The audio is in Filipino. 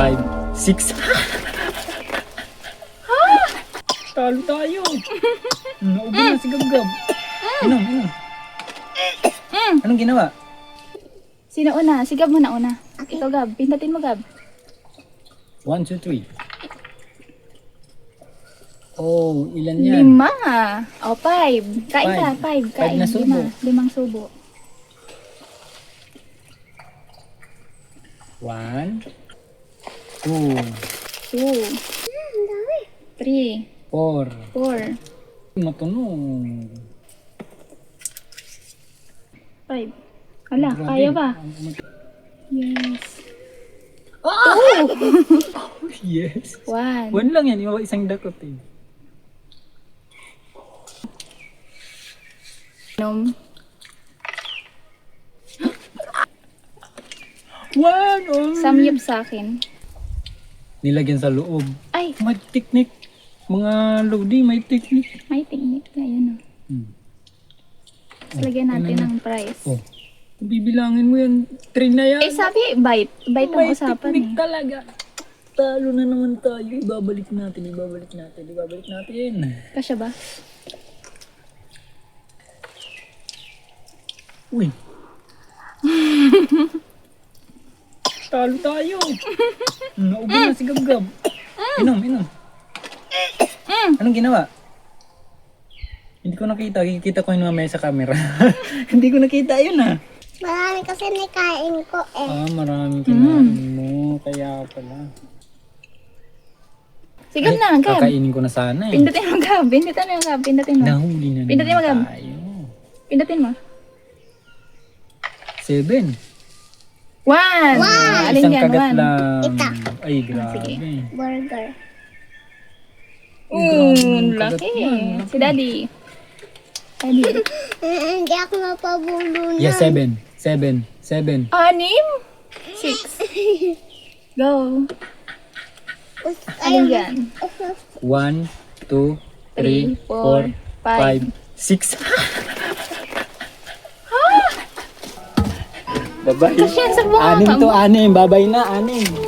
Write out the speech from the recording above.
5, 6. Talo tayo. Naubo na si Gab-Gab. Inom. Anong ginawa? Sino una? Si Gab muna una. Ito Gab, pindutin mo Gab. 1, 2, 3. Oh, ilan yan? 5. O, 5. Kain ka, 5. Kain. 5 na subo. 5 subo. 1, 2, 2, 3, 4. 4, Matunog. 5. Wala, Grabe. kaya ba? Yes. Yes. 1. 1 lang yan, yung isang dakot eh. Inom. 1. Oh. Samyup sa akin. Nilagyan sa loob. Ay, May technique. Mga lodi, may technique. may technique. Ayan o. Lagyan natin ng price. Oh. Kung bibilangin mo yan, 3 na yan. Eh, sabi, bite. Bite ang May usapan technique eh. talaga. Talo na naman tayo. Ibabalik natin. Kasya ba? Uy. Talo tayo. Naubo na si Gab-Gab. Inom. Anong ginawa? Hindi ko nakita. Kikita ko yun mamaya sa camera. Hindi ko nakita yun ah. Marami kasi nakain ko eh. Ah, maraming kinain mo. Kaya pala. Sige na, Gab. Kakainin ko na sana eh. Pindutin mo, Gab. Pindutin mo. Nahuli na Pindutin mo, Gab. naman tayo. Pindutin mo. 7. 1. Alin Isang yan? kagat 1. lang. Ito. Ay, grabe. sige. Burger. Laki. Si Daddy. Daddy. Hindi ako mapabulo na. Yeah, 7. 7. 6. Go. Alin yan? 1, 2, 3, 4, 5, 6. Babay. Kasya sa bunga Anim to, mo. 6. Babay na, 6.